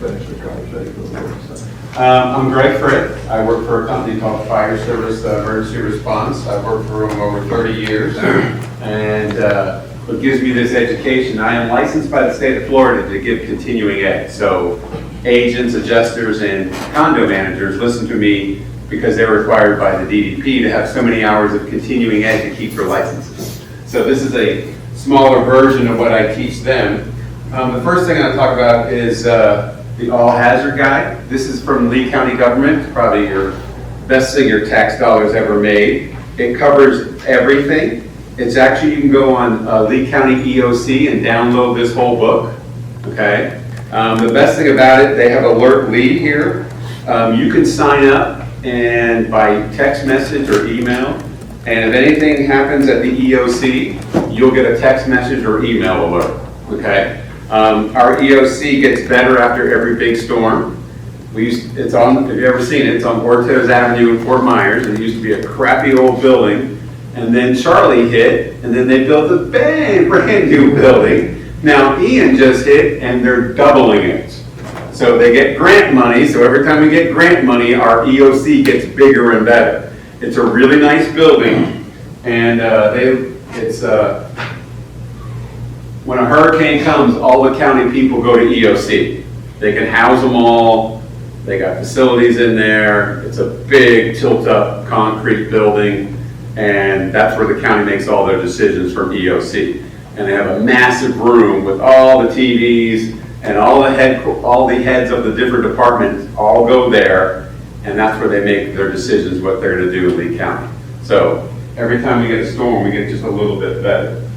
finish the conversation with what you're saying. I'm Greg Frith. I work for a company called Fire Service Emergency Response. I've worked for them over 30 years. And what gives me this education, I am licensed by the state of Florida to give continuing ed. So agents, adjusters, and condo managers listen to me because they're required by the DDP to have so many hours of continuing ed to keep their licenses. So this is a smaller version of what I teach them. The first thing I'll talk about is the all hazard guide. This is from Lee County government, probably your best thing your tax dollars ever made. It covers everything. It's actually, you can go on Lee County EOC and download this whole book, okay? The best thing about it, they have Alert Lee here. You can sign up and by text message or email, and if anything happens at the EOC, you'll get a text message or email alert, okay? Our EOC gets better after every big storm. It's on, if you've ever seen it, it's on Ortiz Avenue in Fort Myers. It used to be a crappy old building. And then Charlie hit, and then they built a brand new building. Now Ian just hit, and they're doubling it. So they get grant money, so every time we get grant money, our EOC gets bigger and better. It's a really nice building, and when a hurricane comes, all the county people go to EOC. They can house them all. They got facilities in there. It's a big tilt-up concrete building, and that's where the county makes all their decisions from EOC. And they have a massive room with all the TVs and all the heads of the different departments all go there, and that's where they make their decisions what they're going to do in Lee County. So every time we get a storm, we get just a little bit better.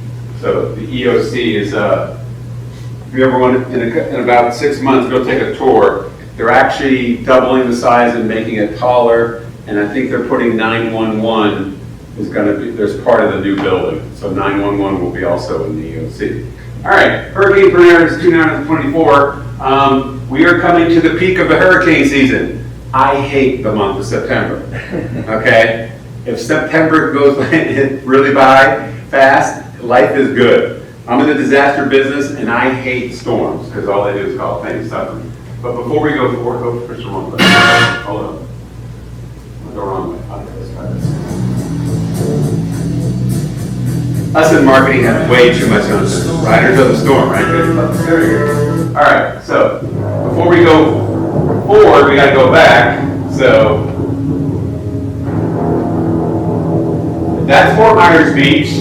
So the EOC is, if you ever want to, in about 6 months, go take a tour. They're actually doubling the size and making it taller, and I think they're putting 911 is going to be, there's part of the new building. So 911 will be also in the EOC. All right, Hurricane Bernard is 2024. We are coming to the peak of the hurricane season. I hate the month of September, okay? If September goes really by fast, life is good. I'm in the disaster business, and I hate storms because all they do is cause pain and suffering. But before we go forward, go push the wrong way. Hold on. I'll go wrong way. Let's try this. Us in marketing have way too much on this. Riders of the storm, right? There we go. All right. So before we go forward, we got to go back. So that's Fort Myers Beach.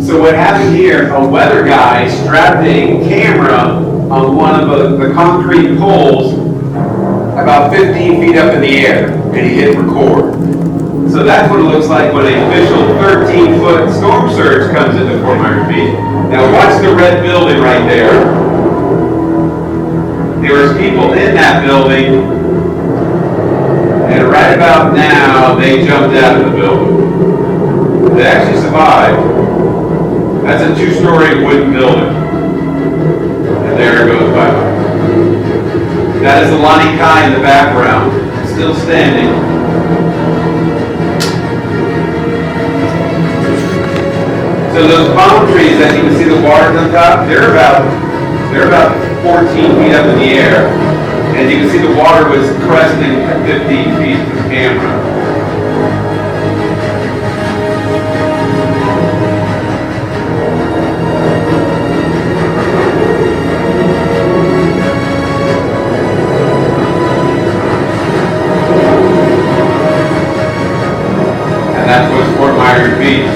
So what happened here, a weather guy strapped a camera on one of the concrete poles about 15 feet up in the air, and he hit record. So that's what it looks like when an official 13-foot storm surge comes into Fort Myers Beach. Now watch the red building right there. There was people in that building, and right about now, they jumped out of the building. They actually survived. That's a 2-story wooden building. And there it goes bye-bye. That is the Lani Kai in the background, still standing. So those palm trees that you can see the waters on top, they're about 14 feet up in the air. And you can see the water was cresting at 15 feet to the camera. That's what's Fort Myers Beach.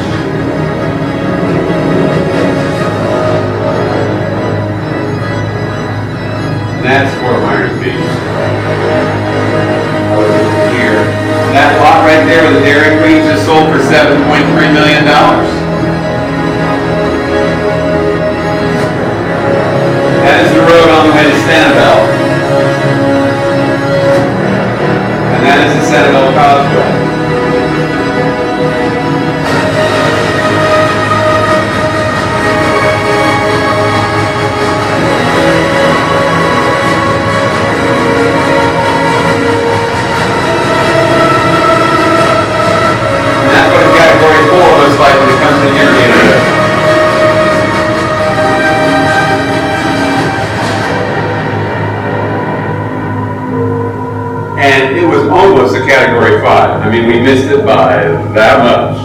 And that's Fort Myers Beach. Over here. And that lot right there with the Dairy Queen just sold for $7.3 million. That is the road on the way to Sanibel. And that is the Sanibel Causeway. Like when it comes to And it was almost a category 5. I mean, we missed it by that much.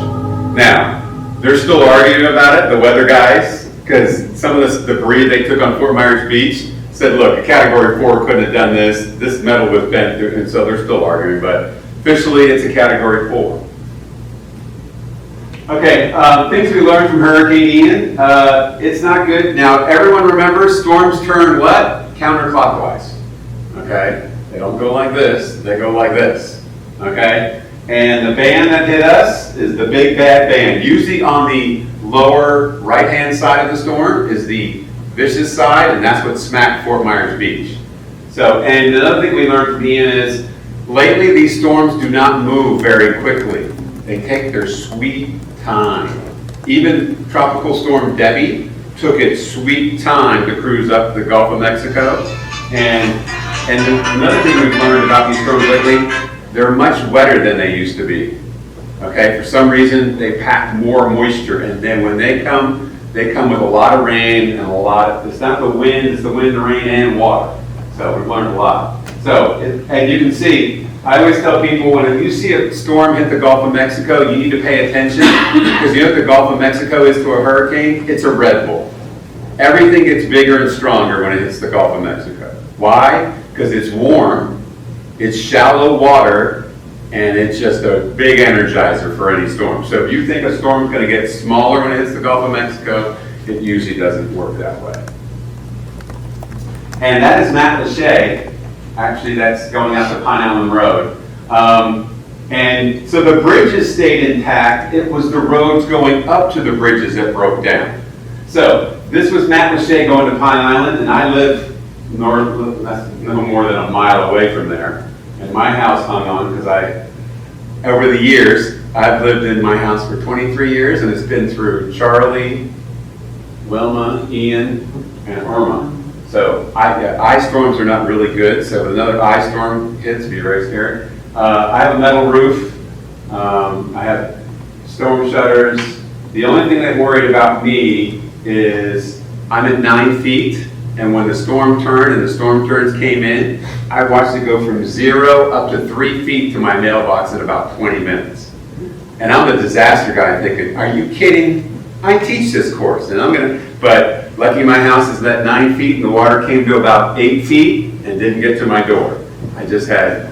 Now, they're still arguing about it, the weather guys, because some of this debris they took on Fort Myers Beach said, look, a category 4 couldn't have done this metal was bent, and so they're still arguing, but officially it's a category 4. Okay, things we learned from Hurricane Ian. It's not good. Now, everyone remembers storms turn what? Counterclockwise. Okay? They don't go like this, they go like this. Okay? And the band that hit us is the big bad band. Usually on the lower right-hand side of the storm is the vicious side, and that's what smacked Fort Myers Beach. So, and another thing we learned from Ian is, lately these storms do not move very quickly. They take their sweet time. Even Tropical Storm Debbie took its sweet time to cruise up the Gulf of Mexico. And another thing we've learned about these storms lately, they're much wetter than they used to be. Okay, for some reason they pack more moisture, and then when they come with a lot of rain and a lot of, it's not the wind, it's the wind, the rain, and water. So we've learned a lot. So, and you can see, I always tell people when you see a storm hit the Gulf of Mexico, you need to pay attention, because you know what the Gulf of Mexico is to a hurricane? It's a Red Bull. Everything gets bigger and stronger when it hits the Gulf of Mexico. Why? Because it's warm, it's shallow water, and it's just a big energizer for any storm. So if you think a storm's going to get smaller when it hits the Gulf of Mexico, it usually doesn't work that way. And that is Matt Lachey. Actually, that's going out to Pine Island Road. And so the bridges stayed intact. It was the roads going up to the bridges that broke down. So this was Matt Lachey going to Pine Island, and I live no more than a mile away from there. And my house hung on because over the years, I've lived in my house for 23 years, and it's been through Charlie, Wilma, Ian, and Irma. So ice storms are not really good. So if another ice storm hits, be very scared. I have a metal roof. I have storm shutters. The only thing that worried about me is I'm at 9 feet, and when the storm turned and the storm turns came in, I watched it go from 0 up to 3 feet to my mailbox in about 20 minutes. And I'm a disaster guy thinking, are you kidding? I teach this course, and but lucky my house is at 9 feet, and the water came to about 8 feet and didn't get to my door. I just had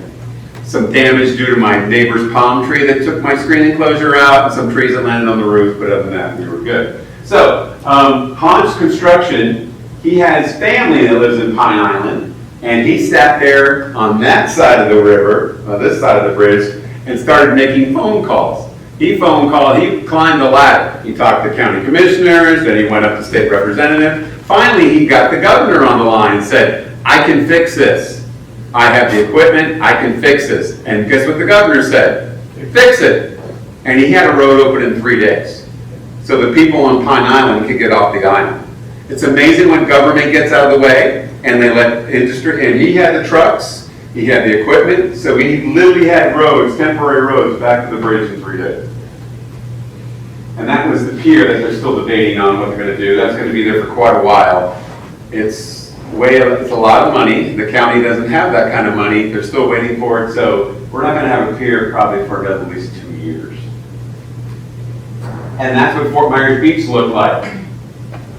some damage due to my neighbor's palm tree that took my screen enclosure out, and some trees that landed on the roof, but other than that, we were good. So, Hans Construction, he has family that lives in Pine Island, and he sat there on that side of the river, on this side of the bridge, and started making phone calls. He climbed the ladder. He talked to county commissioners, then he went up to state representative. Finally, he got the governor on the line and said, I can fix this. I have the equipment, I can fix this. And guess what the governor said? Fix it. And he had a road open in 3 days. So the people on Pine Island could get off the island. It's amazing when government gets out of the way and they let industry, and he had the trucks, he had the equipment, so he literally had roads, temporary roads, back to the bridge in 3 days. And that was the pier that they're still debating on what they're going to do. That's going to be there for quite a while. It's a lot of money. The county doesn't have that kind of money. They're still waiting for it, so we're not going to have a pier probably for at least 2 years. And that's what Fort Myers Beach looked like.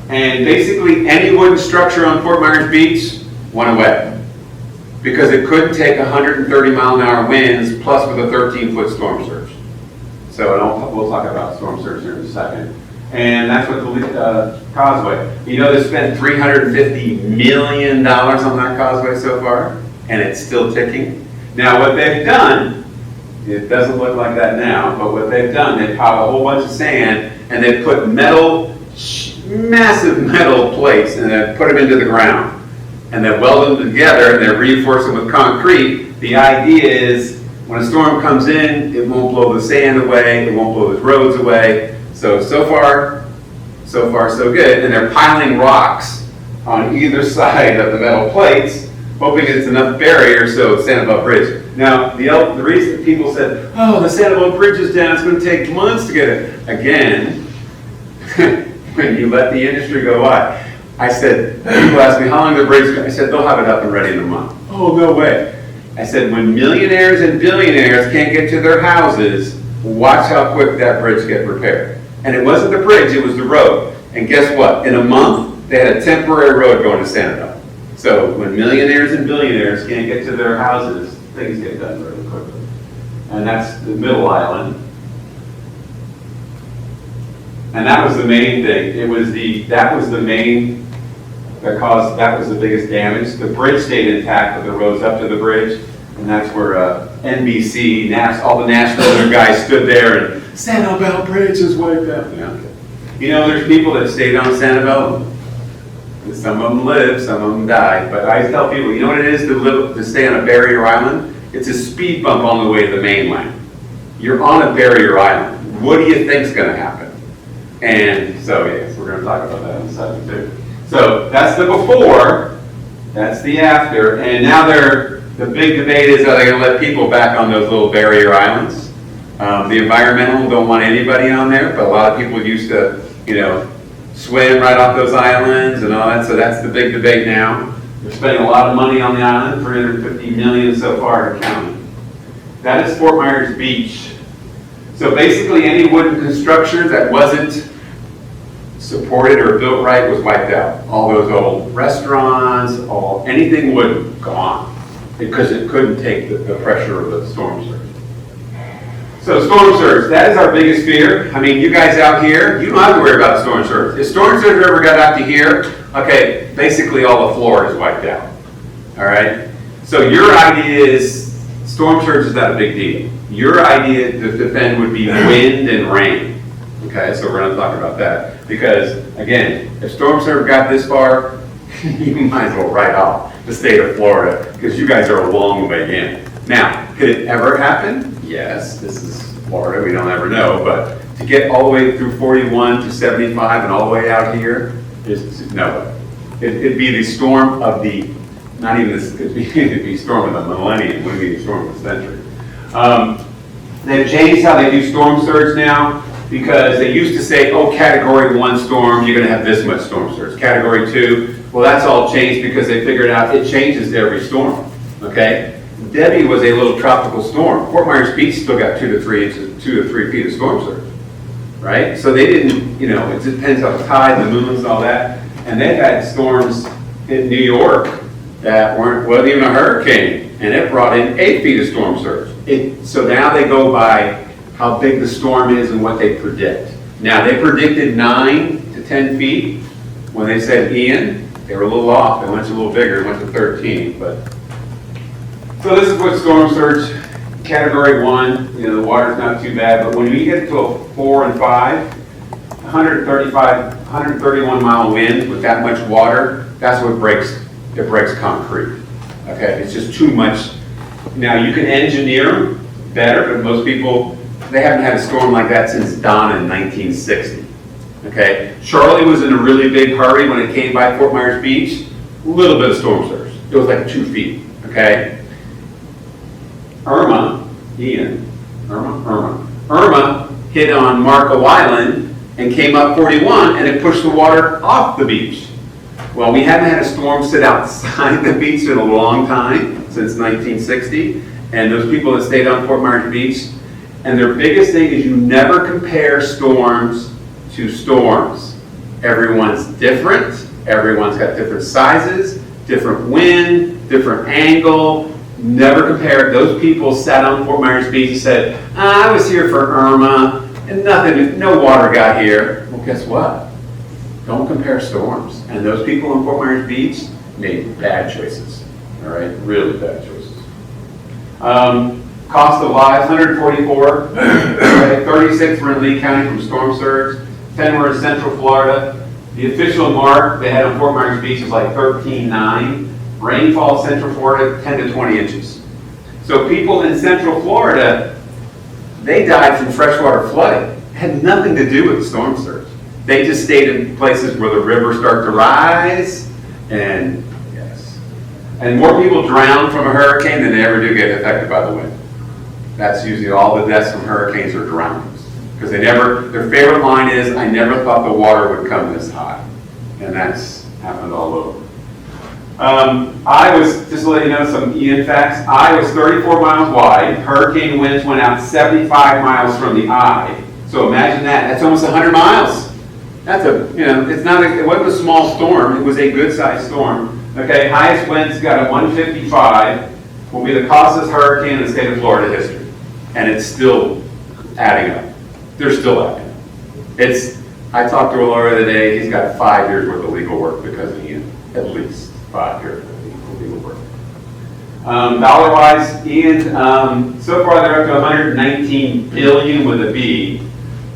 And basically any wooden structure on Fort Myers Beach went away because it couldn't take 130 mile an hour winds plus with a 13-foot storm surge. So we'll talk about storm surge here in a second. And that's what the causeway. You know, they spent $350 million on that causeway so far, and it's still ticking. Now what they've done, it doesn't look like that now, but what they've done, they've piled a whole bunch of sand and they've put massive metal plates and they've put them into the ground. And they've welded them together and they've reinforced them with concrete. The idea is when a storm comes in, it won't blow the sand away, it won't blow the roads away. So far so good. And they're piling rocks on either side of the metal plates, hoping it's enough barrier so it's stand above bridge. Now, the reason people said, oh, the stand above bridge is down, it's going to take months to get it. Again, when you let the industry go by. I said, people ask me, how long the bridge is? I said, they'll have it up and ready in a month. Oh, no way. I said, when millionaires and billionaires can't get to their houses, watch how quick that bridge gets repaired. And it wasn't the bridge, it was the road. And guess what? In a month, they had a temporary road going to Sanibel. So when millionaires and billionaires can't get to their houses, things get done really quickly. And that's the middle island. And that was the main thing. That was the biggest damage. The bridge stayed intact, but the roads up to the bridge. And that's where NBC, all the national guys stood there and Sanibel Bridge is wiped out. You know, there's people that stayed on Sanibel. Some of them live, some of them died. But I tell people, you know what it is to stay on a barrier island? It's a speed bump on the way to the mainland. You're on a barrier island. What do you think's going to happen? And so, yes, we're going to talk about that in a second too. So that's the before, that's the after, and now the big debate is, are they going to let people back on those little barrier islands? The environmental don't want anybody on there, but a lot of people used to, swim right off those islands and all that, so that's the big debate now. They're spending a lot of money on the island, $350 million so far to counting. That is Fort Myers Beach. So basically any wooden construction that wasn't supported or built right was wiped out. All those old restaurants, anything wooden, gone. Because it couldn't take the pressure of the storm surge. So storm surge, that is our biggest fear. I mean, you guys out here, you don't have to worry about storm surge. If storm surge ever got out to here, okay, basically all of Florida is wiped out. All right? So your idea is, storm surge is not a big deal. Your idea to defend would be wind and rain. Okay, so we're going to talk about that. Because, again, if storm surge got this far, you might as well write off the state of Florida, because you guys are a long way in. Now, could it ever happen? Yes, this is Florida, we don't ever know, but to get all the way through 41 to 75 and all the way out here, there's no way. It'd be the storm of the, not even this, it'd be storm of the millennium, it wouldn't be the storm of the century. They've changed how they do storm surge now, because they used to say, oh, category 1 storm, you're going to have this much storm surge. Category 2, well, that's all changed because they figured out it changes to every storm, okay? Debbie was a little tropical storm. Fort Myers Beach still got 2 to 3 feet of storm surge, right? So they didn't, it depends on the tide, the moons, and all that. And they've had storms in New York that wasn't even a hurricane, and it brought in 8 feet of storm surge. So now they go by how big the storm is and what they predict. Now, they predicted 9 to 10 feet. When they said Ian, they were a little off. They went to a little bigger, went to 13. So this is what storm surge, category 1, the water's not too bad, but when you get to a 4 and 5, 131 mile wind with that much water, that's what breaks concrete. Okay, it's just too much. Now you can engineer them better, but most people, they haven't had a storm like that since Donna in 1960. Okay, Charlie was in a really big hurry when it came by Fort Myers Beach. A little bit of storm surge. It was like 2 feet. Okay. Irma hit on Marco Island and came up 41, and it pushed the water off the beach. Well, we haven't had a storm sit outside the beach in a long time, since 1960, and those people that stayed on Fort Myers Beach, and their biggest thing is you never compare storms to storms. Everyone's different, everyone's got different sizes, different wind, different angle. Never compare. Those people sat on Fort Myers Beach and said, I was here for Irma, and no water got here. Well, guess what? Don't compare storms. And those people in Fort Myers Beach made bad choices. All right, really bad choices. Cost of lives, 144. 36 were in Lee County from storm surge. 10 were in Central Florida. The official mark they had on Fort Myers Beach is like 13.9. Rainfall, Central Florida, 10 to 20 inches. So people in Central Florida, they died from freshwater flooding. It had nothing to do with the storm surge. They just stayed in places where the rivers start to rise, and yes. And more people drown from a hurricane than they ever do get affected by the wind. That's usually all the deaths from hurricanes are drownings. Because their favorite line is, I never thought the water would come this high. And that's happened all over. I was, just to let you know some Ian facts, I was 34 miles wide. Hurricane winds went out 75 miles from the eye. So imagine that. That's almost 100 miles. That's it wasn't a small storm. It was a good-sized storm. Okay, highest winds got a 155. Will be the costliest hurricane in the state of Florida history. And it's still adding up. They're still adding up. I talked to a lawyer today. He's got 5 years worth of legal work because of Ian. At least 5 years of legal work. Dollar-wise, Ian, so far they're up to 119 billion with a B.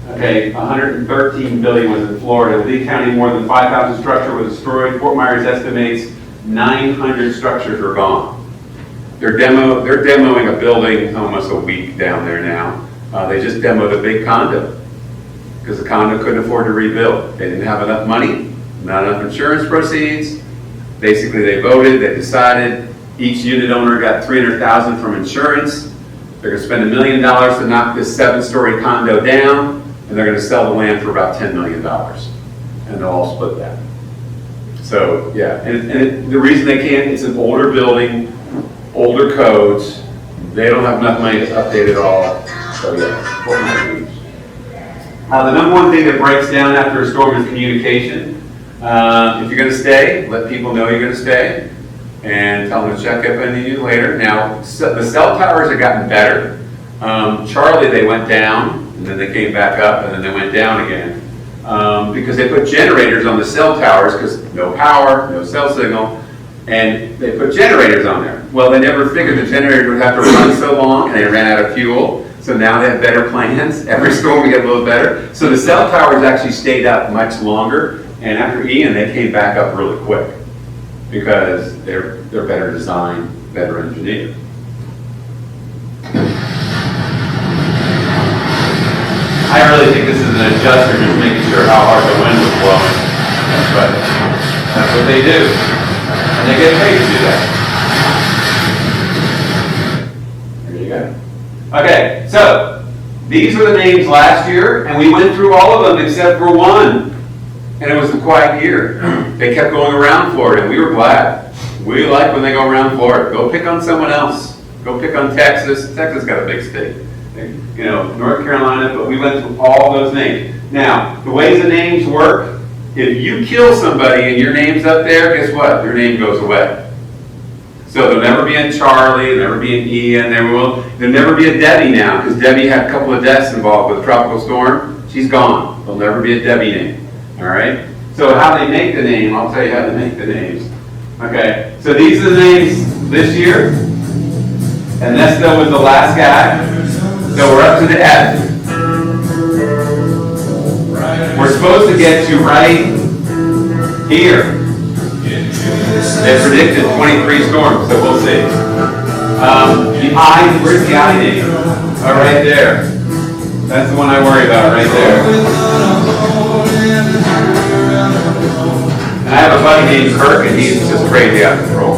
Okay, 113 billion was in Florida. Lee County, more than 5,000 structures were destroyed. Fort Myers estimates 900 structures are gone. They're demoing a building almost a week down there now. They just demoed a big condo because the condo couldn't afford to rebuild. They didn't have enough money, not enough insurance proceeds. Basically, they voted, they decided each unit owner got $300,000 from insurance. They're going to spend $1 million to knock this 7-story condo down, and they're going to sell the land for about $10 million. And they'll all split that. So, yeah, and the reason they can't, it's an older building, older codes. They don't have enough money to update it all. So, yeah, Fort Myers Beach. The number one thing that breaks down after a storm is communication. If you're going to stay, let people know you're going to stay and tell them to check up on you later. Now, the cell towers have gotten better. Charlie, they went down, and then they came back up, and then they went down again because they put generators on the cell towers because no power, no cell signal, and they put generators on there. Well, they never figured the generator would have to run so long, and they ran out of fuel. So now they have better plans. Every storm we get a little better. So the cell towers actually stayed up much longer. And after Ian, they came back up really quick because they're better designed, better engineered. I really think this is an adjuster just making sure how hard the wind is blowing. But that's what they do. And they get paid to do that. There you go. Okay, so these were the names last year, and we went through all of them except for one. And it was a quiet year. They kept going around Florida, and we were glad. We like when they go around Florida. Go pick on someone else. Go pick on Texas. Texas got a big state. North Carolina, but we went through all those names. Now, the ways the names work, if you kill somebody and your name's up there, guess what? Your name goes away. So there'll never be a Charlie, there'll never be an Ian, there'll never be a Debbie now, because Debbie had a couple of deaths involved with a tropical storm. She's gone. There'll never be a Debbie name. All right? So how they make the name, I'll tell you how they make the names. Okay, so these are the names this year. And Nesto was the last guy. So we're up to the F. We're supposed to get to right here. They predicted 23 storms, so we'll see. The I, where's the I name? Oh, right there. That's the one I worry about, right there. And I have a buddy named Kirk, and he's just crazy out of control.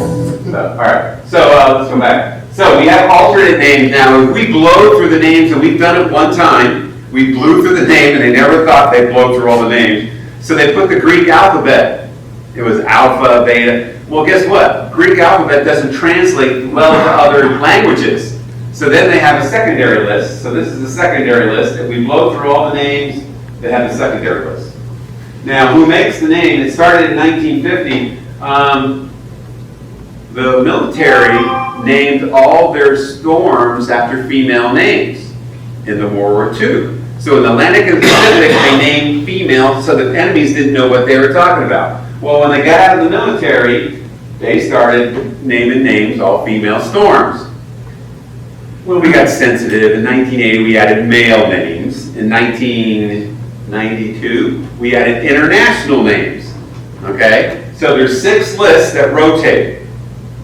So, all right, so let's go back. So we have alternate names now. If we blow through the names, and we've done it one time, we blew through the name, and they never thought they'd blow through all the names. So they put the Greek alphabet. It was alpha, beta. Well, guess what? Greek alphabet doesn't translate well to other languages. So then they have a secondary list. So this is the secondary list. If we blow through all the names, they have the secondary list. Now, who makes the name? It started in 1950. The military named all their storms after female names in the World War II. So in the Atlantic and Pacific, they named female so the enemies didn't know what they were talking about. Well, when they got out of the military, they started naming names, all female storms. Well, we got sensitive. In 1980, we added male names. In 1992, we added international names. Okay? So there's 6 lists that rotate.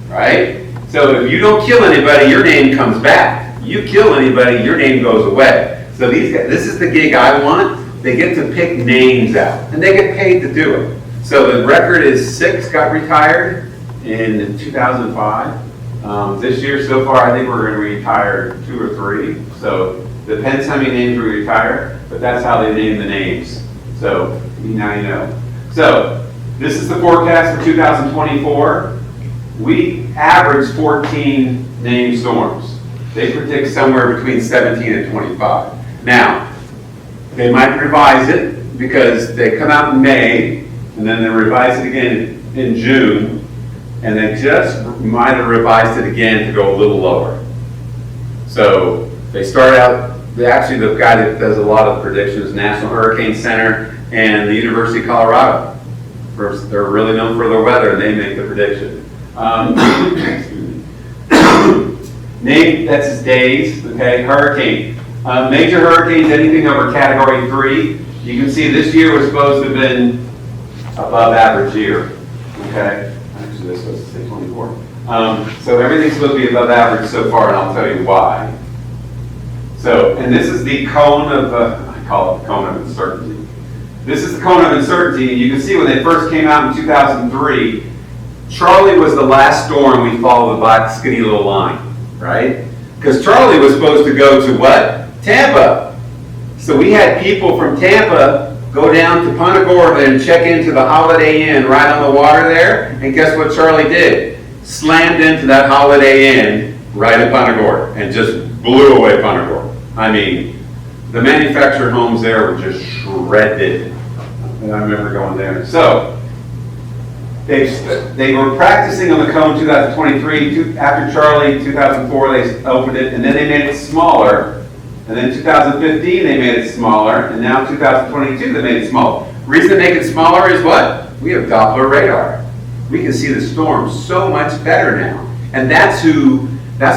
Right? So if you don't kill anybody, your name comes back. You kill anybody, your name goes away. So these guys, this is the gig I want. They get to pick names out, and they get paid to do it. So the record is 6 got retired in 2005. This year so far, I think we're going to retire 2 or 3. So depends how many names we retire, but that's how they name the names. So now you know. So this is the forecast for 2024. we average 14 named storms. They predict somewhere between 17 and 25. Now, they might revise it because they come out in May, and then they revise it again in June, and they just might have revised it again to go a little lower. So they start out, actually the guy that does a lot of predictions, National Hurricane Center and the University of Colorado. They're really known for their weather, and they make the prediction. Name, that's his days, okay, hurricane. Major hurricanes, anything over Category 3. You can see this year was supposed to have been above average year, okay? Actually, this was 624. So everything's supposed to be above average so far, and I'll tell you why. So, and this is the cone of, I call it the cone of uncertainty. This is the cone of uncertainty, and you can see when they first came out in 2003, Charlie was the last storm we followed the black skinny little line, right? Because Charlie was supposed to go to what? Tampa. So we had people from Tampa go down to Punta Gorda and check into the Holiday Inn right on the water there, and guess what Charlie did? Slammed into that Holiday Inn right in Punta Gorda and just blew away Punta Gorda. I mean, the manufactured homes there were just shredded. And I remember going there. So, they were practicing on the cone 2023. After Charlie, 2004, they opened it, and then they made it smaller. And then 2015, they made it smaller. And now 2022, they made it smaller. The reason they make it smaller is what? We have Doppler radar. We can see the storm so much better now. And that's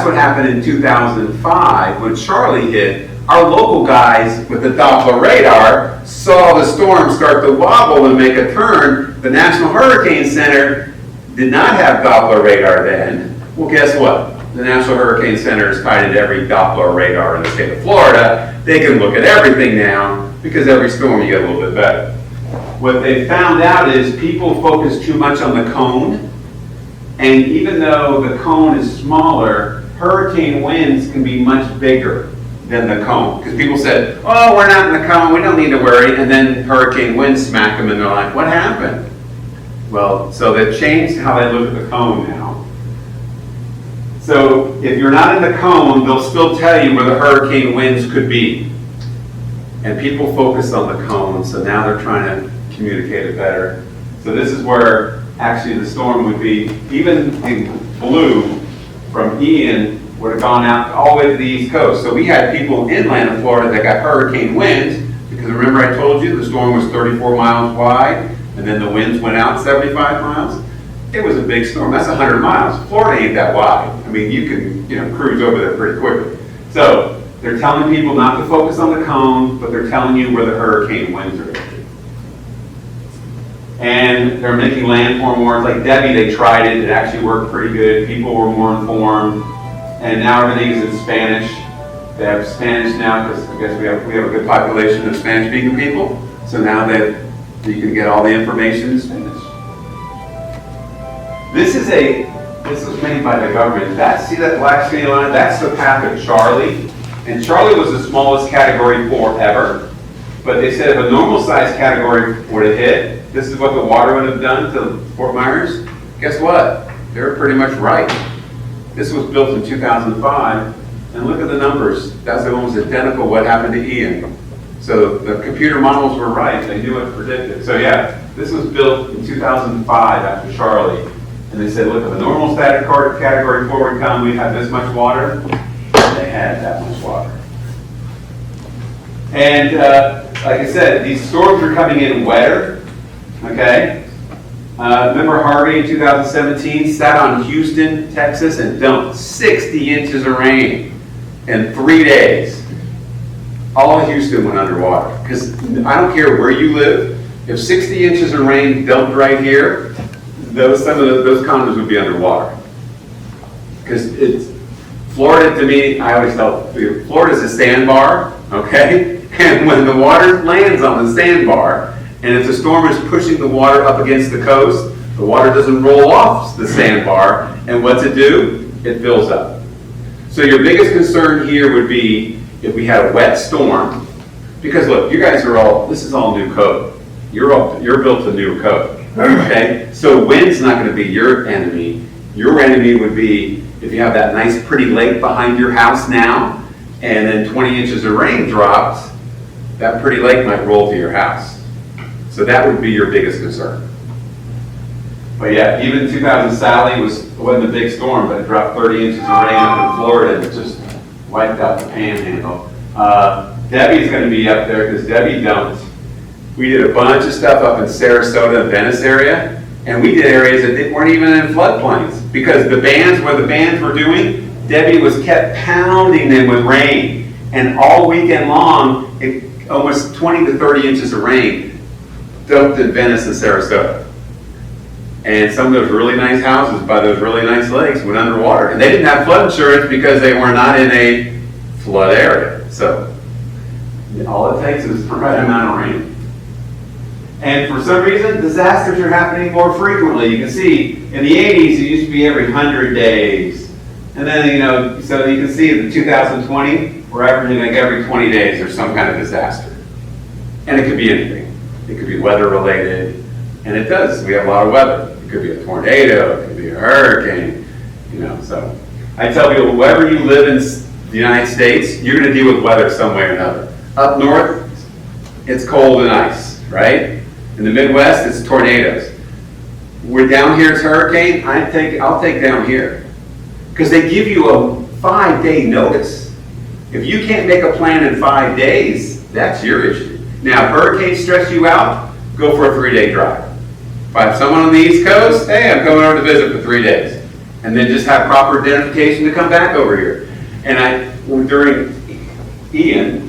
what happened in 2005 when Charlie hit. Our local guys with the Doppler radar saw the storm start to wobble and make a turn. The National Hurricane Center did not have Doppler radar then. Well, guess what? The National Hurricane Center is tied into every Doppler radar in the state of Florida. They can look at everything now because every storm you get a little bit better. What they found out is people focus too much on the cone, and even though the cone is smaller, hurricane winds can be much bigger than the cone. Because people said, oh, we're not in the cone, we don't need to worry, and then hurricane winds smack them and they're like, what happened? Well, so they've changed how they look at the cone now. So if you're not in the cone, they'll still tell you where the hurricane winds could be. And people focus on the cone, so now they're trying to communicate it better. So this is where actually the storm would be, even in blue from Ian, would have gone out all the way to the East Coast. So we had people inland of Florida that got hurricane winds, because remember I told you the storm was 34 miles wide, and then the winds went out 75 miles? It was a big storm. That's 100 miles. Florida ain't that wide. I mean, you can cruise over there pretty quickly. So they're telling people not to focus on the cone, but they're telling you where the hurricane winds are going to be. And they're making landform warnings. Like Debbie, they tried it. It actually worked pretty good. People were more informed. And now everything's in Spanish. They have Spanish now because I guess we have a good population of Spanish-speaking people. So now that you can get all the information in Spanish. This was made by the government. See that black skinny line? That's the path of Charlie. And Charlie was the smallest Category 4 ever. But they said if a normal size category would have hit, this is what the water would have done to Fort Myers. Guess what? They were pretty much right. This was built in 2005, and look at the numbers. That's almost identical what happened to Ian. So the computer models were right. They knew what to predict it. So yeah, this was built in 2005 after Charlie. And they said, look, if a normal static Category 4 would come, we'd have this much water. And they had that much water. And like I said, these storms are coming in wetter, okay? Remember Harvey in 2017 sat on Houston, Texas, and dumped 60 inches of rain in 3 days. All of Houston went underwater. Because I don't care where you live, if 60 inches of rain dumped right here, some of those condos would be underwater. Because it's Florida, to me, I always tell Florida's a sandbar, okay? And when the water lands on the sandbar, and if the storm is pushing the water up against the coast, the water doesn't roll off the sandbar, and what's it do? It fills up. So your biggest concern here would be if we had a wet storm, because look, you guys are this is all new code. You're built to new code, okay? So wind's not going to be your enemy. Your enemy would be if you have that nice pretty lake behind your house now, and then 20 inches of rain drops, that pretty lake might roll to your house. So that would be your biggest concern. But yeah, even 2000 Sally wasn't a big storm, but it dropped 30 inches of rain up in Florida and it just wiped out the panhandle. Debbie's going to be up there because Debbie dumped. We did a bunch of stuff up in Sarasota and Venice area, and we did areas that weren't even in floodplains because where the bands were doing, Debbie was kept pounding them with rain, and all weekend long, almost 20 to 30 inches of rain dumped in Venice and Sarasota. And some of those really nice houses by those really nice lakes went underwater. And they didn't have flood insurance because they were not in a flood area. So all it takes is the right amount of rain. And for some reason, disasters are happening more frequently. You can see in the 80s, it used to be every 100 days. And then, so you can see in 2020, we're averaging like every 20 days there's some kind of disaster. And it could be anything. It could be weather related. And it does. We have a lot of weather. It could be a tornado. It could be a hurricane. So I tell people, wherever you live in the United States, you're going to deal with weather some way or another. Up north, it's cold and ice, right? In the Midwest, it's tornadoes. We're down here, it's hurricane. I'll take down here because they give you a 5-day notice. If you can't make a plan in 5 days, that's your issue. Now, if hurricanes stress you out, go for a 3-day drive. If I have someone on the East Coast, hey, I'm coming over to visit for 3 days. And then just have proper identification to come back over here. And during Ian,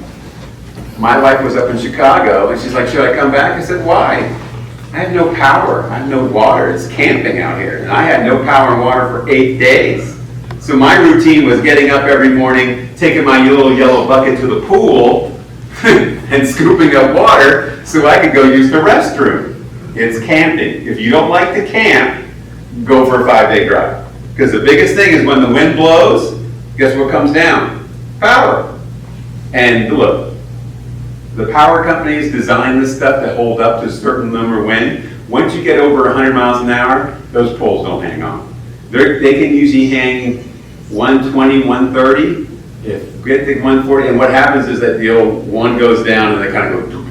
my wife was up in Chicago, and she's like, should I come back? I said, why? I have no power. I have no water. It's camping out here. And I had no power and water for 8 days. So my routine was getting up every morning, taking my little yellow bucket to the pool, and scooping up water so I could go use the restroom. It's camping. If you don't like to camp, go for a 5-day drive. Because the biggest thing is when the wind blows, guess what comes down? Power. And look, the power companies design this stuff to hold up to a certain number of wind. Once you get over 100 miles an hour, those poles don't hang on. They can usually hang 120, 130. If get to 140, and what happens is that the old one goes down and they kind of go.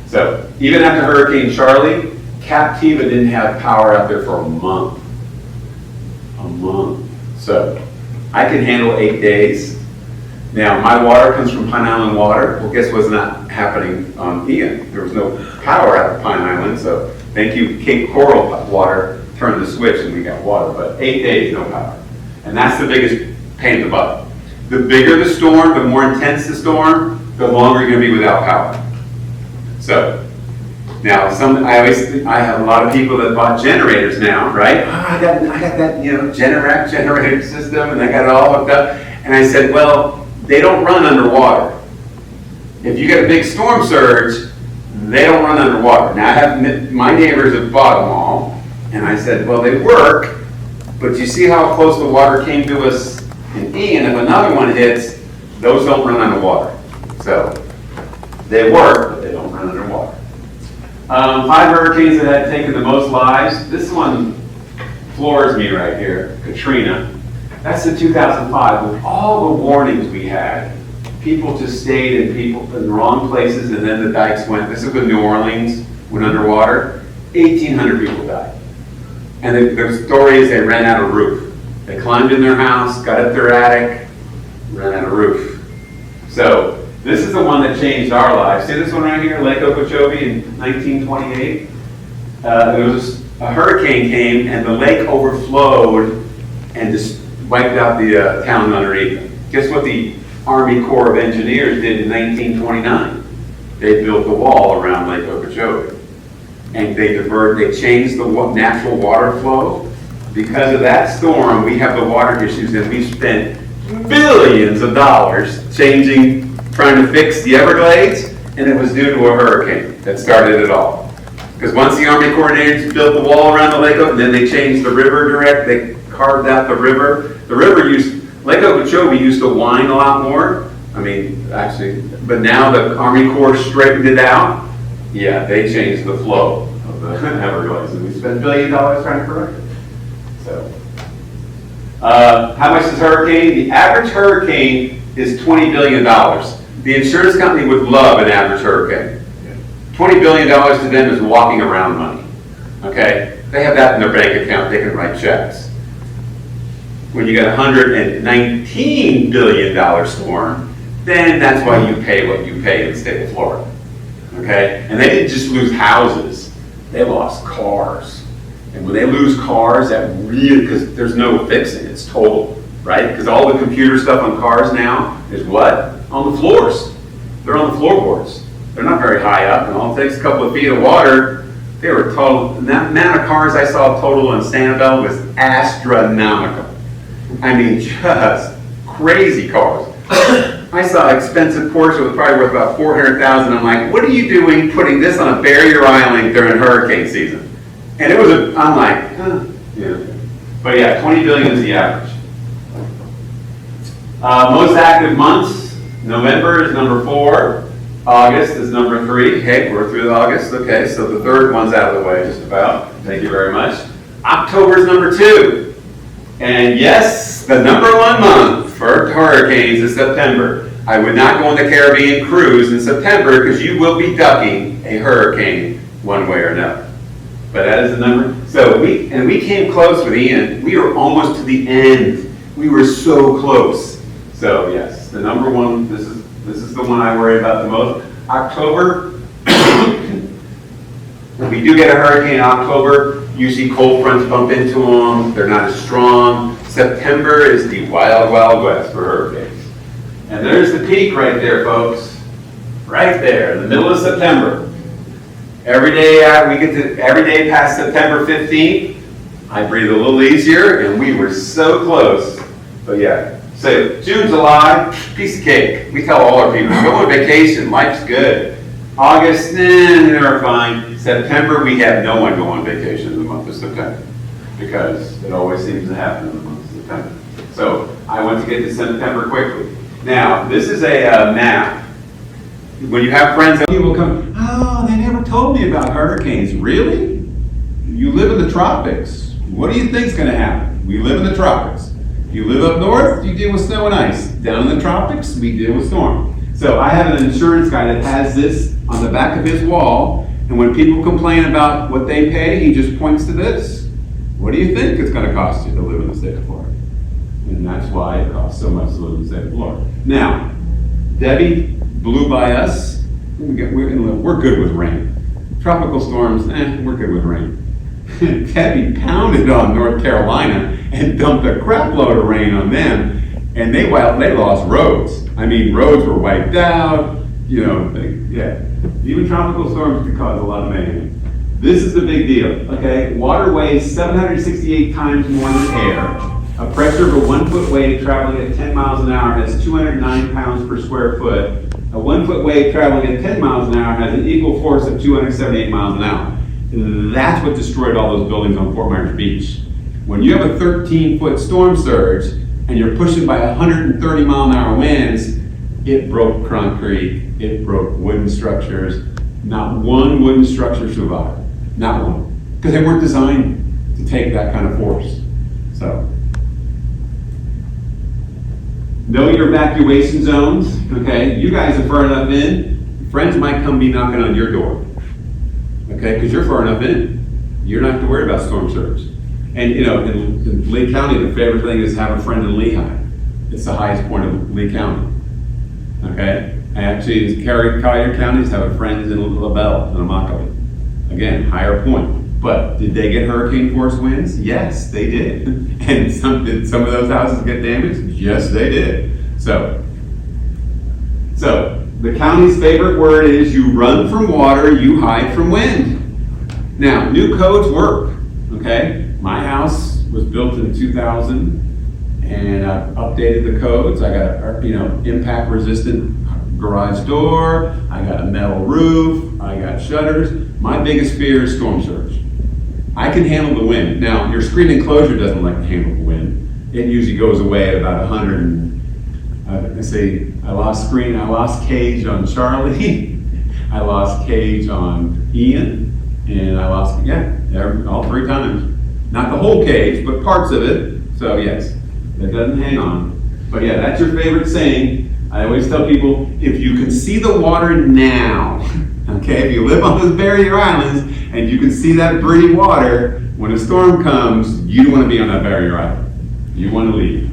So even after Hurricane Charlie, Captiva didn't have power out there for a month. A month. So I can handle 8 days. Now my water comes from Pine Island water. Well, guess what's not happening on Ian? There was no power out of Pine Island, so thank you, Cape Coral water turned the switch and we got water. But 8 days, no power. And that's the biggest pain in the butt. The bigger the storm, the more intense the storm, the longer you're going to be without power. So, now I have a lot of people that bought generators now, right? Oh, I got that generator system, and I got it all hooked up. And I said, well, they don't run underwater. If you get a big storm surge, they don't run underwater. Now I have my neighbors have bought them all, and I said, well, they work, but you see how close the water came to us in Ian? If another one hits, those don't run underwater. So they work, but they don't run underwater. 5 hurricanes that had taken the most lives. This one floors me right here, Katrina. That's the 2005. With all the warnings we had, people just stayed in the wrong places, and then the dikes went. This is when New Orleans went underwater. 1,800 people died. And the story is they ran out of roof. They climbed in their house, got up their attic, ran out of roof. So this is the one that changed our lives. See this one right here, Lake Okeechobee in 1928? There was a hurricane came and the lake overflowed and just wiped out the town underneath it. Guess what the Army Corps of Engineers did in 1929? They built a wall around Lake Okeechobee. And they changed the natural water flow. Because of that storm, we have the water issues, and we've spent billions of dollars trying to fix the Everglades, and it was due to a hurricane that started it all. Because once the Army coordinators built the wall around the lake, and then they changed the river they carved out the river. Lake Okeechobee used to wind a lot more. But now the Army Corps straightened it out. Yeah, they changed the flow of the Everglades, and we spent $1 billion trying to correct it. So, how much is hurricane? The average hurricane is $20 billion. The insurance company would love an average hurricane. $20 billion to them is walking around money, okay? They have that in their bank account, they can write checks. When you get a $119 billion storm, then that's why you pay what you pay in the state of Florida, okay? And they didn't just lose houses, they lost cars. And when they lose cars, that really, because there's no fixing, it's total, right? Because all the computer stuff on cars now is what? On the floors. They're on the floorboards. They're not very high up, and all it takes a couple of feet of water. They were total, and that amount of cars I saw total in Sanibel was astronomical. I mean, just crazy cars. I saw an expensive Porsche that was probably worth about $400,000. I'm like, what are you doing putting this on a barrier island during hurricane season? And it was I'm like, huh, yeah. But yeah, 20 billion is the average. Most active months, November is number 4. August is number 3. Hey, we're through August. Okay, so the third one's out of the way just about. Thank you very much. October is number 2. And yes, the number 1 month for hurricanes is September. I would not go on the Caribbean cruise in September because you will be ducking a hurricane one way or another. But that is the number. So we came close with Ian. We were almost to the end. We were so close. So yes, the number 1, this is the one I worry about the most. October, if we do get a hurricane in October, usually cold fronts bump into them. They're not as strong. September is the wild, wild west for hurricanes. And there's the peak right there, folks. Right there, in the middle of September. Every day every day past September 15th, I breathe a little easier, and we were so close. But yeah, so June, July, piece of cake. We tell all our people, go on vacation, life's good. August, they're fine. September, we have no one go on vacation in the month of September because it always seems to happen in the month of September. So I want to get to September quickly. Now, this is a map. When you have friends, people come, oh, they never told me about hurricanes. Really? You live in the tropics. What do you think's going to happen? We live in the tropics. You live up north, you deal with snow and ice. Down in the tropics, we deal with storm. So I have an insurance guy that has this on the back of his wall, and when people complain about what they pay, he just points to this. What do you think it's going to cost you to live in the state of Florida? And that's why it costs so much to live in the state of Florida. Now, Debbie blew by us. We're good with rain. Tropical storms, we're good with rain. Debbie pounded on North Carolina and dumped a crap load of rain on them, and they lost roads. I mean, roads were wiped out. Even tropical storms can cause a lot of mayhem. This is the big deal, okay? Water weighs 768 times more than air. A pressure of a 1 foot wave traveling at 10 miles an hour has 209 pounds per square foot. A 1 foot wave traveling at 10 miles an hour has an equal force of 278 miles an hour. That's what destroyed all those buildings on Fort Myers Beach. When you have a 13-foot storm surge and you're pushing by 130 mile an hour winds, it broke concrete, it broke wooden structures. Not one wooden structure survived. Not one. Because they weren't designed to take that kind of force. So, know your evacuation zones, okay? You guys are far enough in, friends might come be knocking on your door, okay? Because you're far enough in. You don't have to worry about storm surge. And in Lee County, the favorite thing is have a friend in Lehigh. It's the highest point of Lee County, okay? And actually, Collier counties have a friend in LaBelle and Immokalee. Again, higher point. But did they get hurricane force winds? Yes, they did. And did some of those houses get damaged? Yes, they did. So the county's favorite word is you run from water, you hide from wind. Now, new codes work, okay? My house was built in 2000, and I've updated the codes. I got impact resistant garage door, I got a metal roof, I got shutters. My biggest fear is storm surge. I can handle the wind. Now, your screen enclosure doesn't like to handle the wind. It usually goes away at about 100 I lost cage on Charlie, I lost cage on Ian, and I lost, all 3 times. Not the whole cage, but parts of it. So yes, that doesn't hang on. But yeah, that's your favorite saying. I always tell people, if you can see the water now, okay, if you live on those barrier islands and you can see that pretty water, when a storm comes, you don't want to be on that barrier island. You want to leave.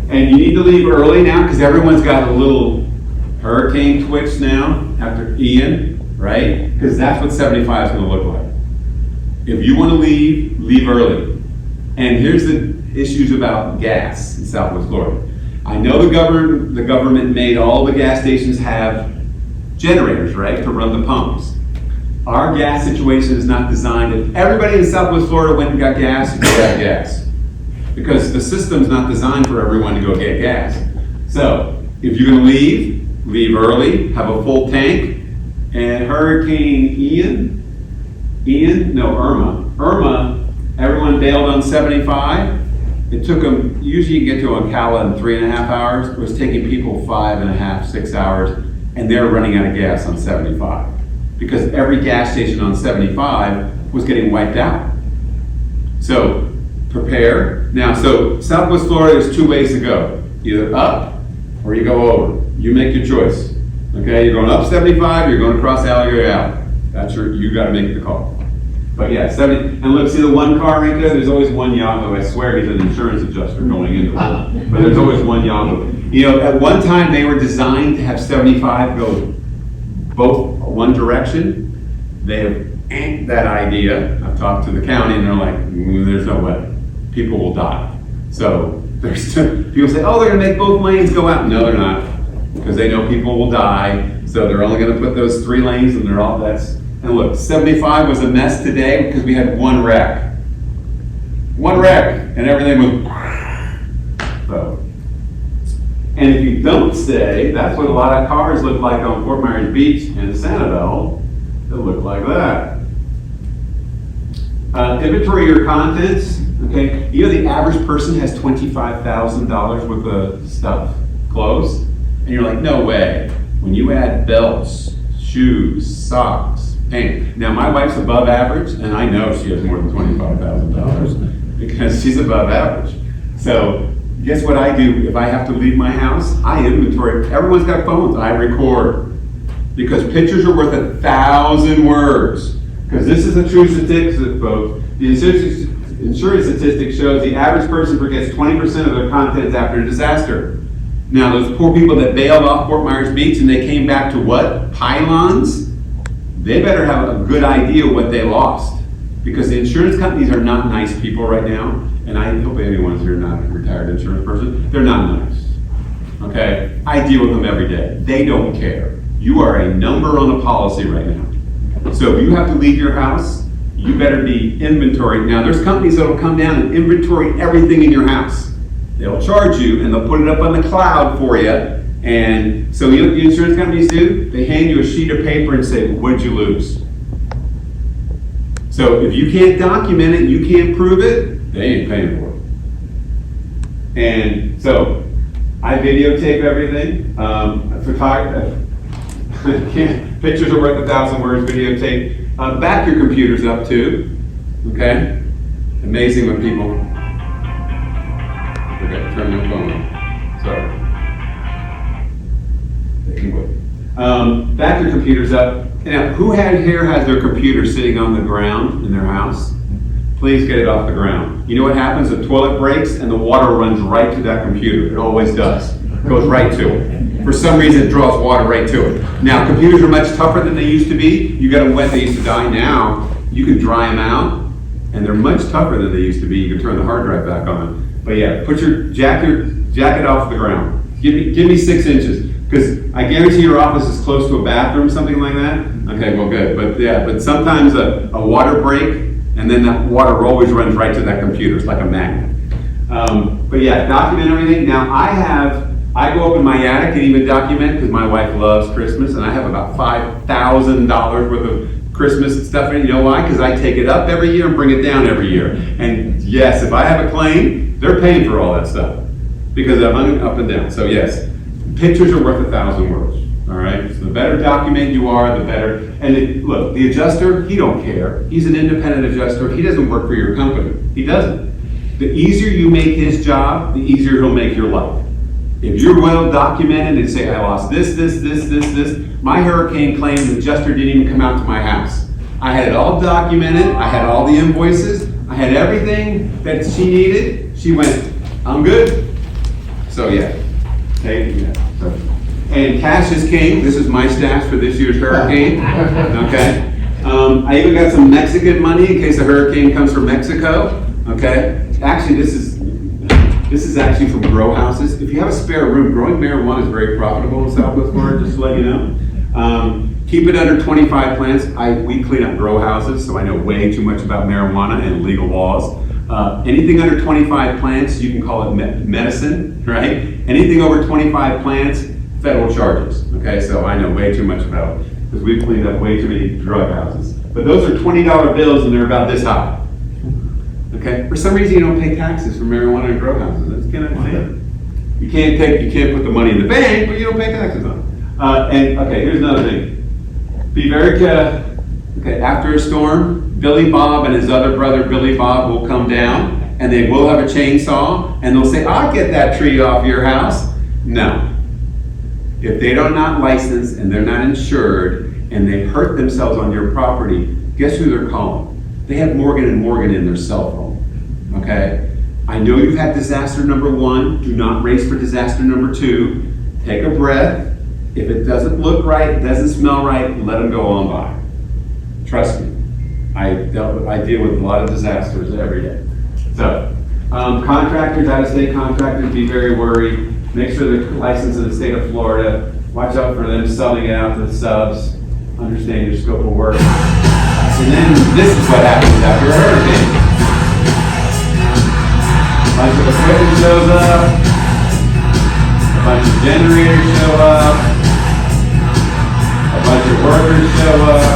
And you need to leave early now because everyone's got a little hurricane twitch now after Ian, right? Because that's what 75 is going to look like. If you want to leave, leave early. And here's the issues about gas in Southwest Florida. I know the government made all the gas stations have generators, right, to run the pumps. Our gas situation is not designed. If everybody in Southwest Florida went and got gas, you got gas. Because the system's not designed for everyone to go get gas. So, if you're gonna leave, leave early, have a full tank, and Hurricane Irma, everyone bailed on 75. It took them, usually you get to Ocala in 3.5 hours. It was taking people 5.5, 6 hours, and they're running out of gas on 75. Because every gas station on 75 was getting wiped out. So, prepare. Now, so Southwest Florida, there's 2 ways to go. Either up, or you go over. You make your choice. Okay, you're going up 75, you're going across Alligator Alley. You gotta make the call. But yeah, 70, and look, see the one car right there? There's always one Yahoo. I swear he's an insurance adjuster going into it. But there's always one Yahoo. You know, at one time they were designed to have 75 go both one direction. They have anked that idea. I've talked to the county and they're like, there's no way. People will die. So there's people say, oh, they're gonna make both lanes go out. No, they're not. Because they know people will die. So they're only gonna put those 3 lanes and they're all, and look, 75 was a mess today because we had one wreck. One wreck, and everything was so. And if you don't stay, that's what a lot of cars look like on Fort Myers Beach and Sanibel. They look like that. Inventory your contents, okay? You know the average person has $25,000 worth of stuff, clothes, and you're like, no way. When you add belts, shoes, socks, pants. Now my wife's above average, and I know she has more than $25,000 because she's above average. So guess what I do if I have to leave my house? I inventory. Everyone's got phones. I record because pictures are worth 1,000 words. Because this is a true statistic, folks. The insurance statistic shows the average person forgets 20% of their contents after a disaster. Now, those poor people that bailed off Fort Myers Beach and they came back to what? Pylons? They better have a good idea what they lost. Because the insurance companies are not nice people right now. And I hope anyone's here not a retired insurance person. They're not nice. Okay? I deal with them every day. They don't care. You are a number on a policy right now. So if you have to leave your house, you better be inventory. Now, there's companies that will come down and inventory everything in your house. They'll charge you and they'll put it up on the cloud for you. And so you know what the insurance companies do? They hand you a sheet of paper and say, what did you lose? So if you can't document it, you can't prove it, they ain't paying for it. And so I videotape everything. Pictures are worth 1,000 words, videotape. Back your computers up too, okay? Amazing when people, I forgot to turn their phone on, sorry. They can wait. Back your computers up. Now, who here has their computer sitting on the ground in their house? Please get it off the ground. You know what happens? The toilet breaks and the water runs right to that computer. It always does. It goes right to it. For some reason, it draws water right to it. Now, computers are much tougher than they used to be. You got them wet, they used to die. Now, you can dry them out, and they're much tougher than they used to be. You can turn the hard drive back on. But yeah, put your jacket off the ground. Give me 6 inches, because I guarantee your office is close to a bathroom, something like that. Okay, well, good. But yeah, but sometimes a water break, and then that water always runs right to that computer. It's like a magnet. But yeah, document everything. Now, I go up in my attic and even document because my wife loves Christmas, and I have about $5,000 worth of Christmas stuff in it. You know why? Because I take it up every year and bring it down every year. And yes, if I have a claim, they're paying for all that stuff because I've hung it up and down. So yes, pictures are worth 1,000 words. all right? So the better documented you are, the better. And look, the adjuster, he don't care. He's an independent adjuster. He doesn't work for your company. He doesn't. The easier you make his job, the easier he'll make your life. If you're well documented and say, I lost this. My hurricane claim, the adjuster didn't even come out to my house. I had it all documented. I had all the invoices. I had everything that she needed. She went, I'm good. So yeah. And cash is king. This is my stash for this year's hurricane. Okay. I even got some Mexican money in case a hurricane comes from Mexico. Okay. Actually, this is actually from grow houses. If you have a spare room, growing marijuana is very profitable in Southwest Florida, just to let you know. Keep it under 25 plants. We clean up grow houses, so I know way too much about marijuana and legal laws. Anything under 25 plants, you can call it medicine, right? Anything over 25 plants, federal charges. Okay, so I know way too much about it because we've cleaned up way too many drug houses. But those are $20 bills and they're about this high. Okay, for some reason you don't pay taxes for marijuana and grow houses. I just can't understand. You can't put the money in the bank, but you don't pay taxes on it. And okay, here's another thing. Be very okay. After a storm, Billy Bob and his other brother Billy Bob will come down, and they will have a chainsaw, and they'll say, "I'll get that tree off your house." No. If they are not licensed and they're not insured, and they hurt themselves on your property, guess who they're calling? They have Morgan & Morgan in their cell phone. Okay? I know you've had disaster number 1. Do not race for disaster number 2. Take a breath. If it doesn't look right, doesn't smell right, let them go on by. Trust me. I deal with a lot of disasters every day. So, contractors, out-of-state contractors, be very worried. Make sure they're licensed in the state of Florida. Watch out for them selling it out to the subs. Understand your scope of work. And then this is what happens after a hurricane. A bunch of equipment shows up. A bunch of generators show up. A bunch of workers show up.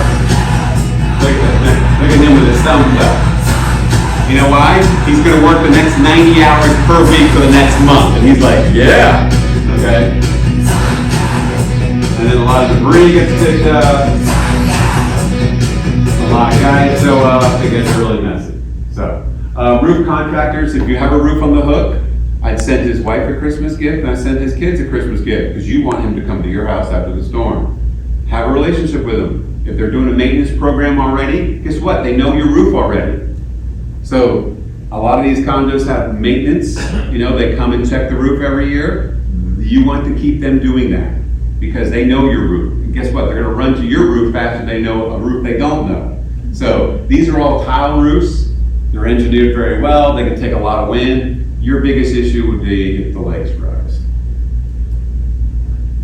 Look at him with his thumbs up. You know why? He's going to work the next 90 hours per week for the next month. And he's like, yeah. Okay. And then a lot of debris gets picked up. A lot of guys show up. It gets really messy. So, roof contractors, if you have a roof on the hook, I'd send his wife a Christmas gift and I send his kids a Christmas gift because you want him to come to your house after the storm. Have a relationship with them. If they're doing a maintenance program already, guess what? They know your roof already. So a lot of these condos have maintenance. You know, they come and check the roof every year. You want to keep them doing that because they know your roof. And guess what? They're going to run to your roof after they know a roof they don't know. So these are all tile roofs. They're engineered very well. They can take a lot of wind. Your biggest issue would be if the legs rise.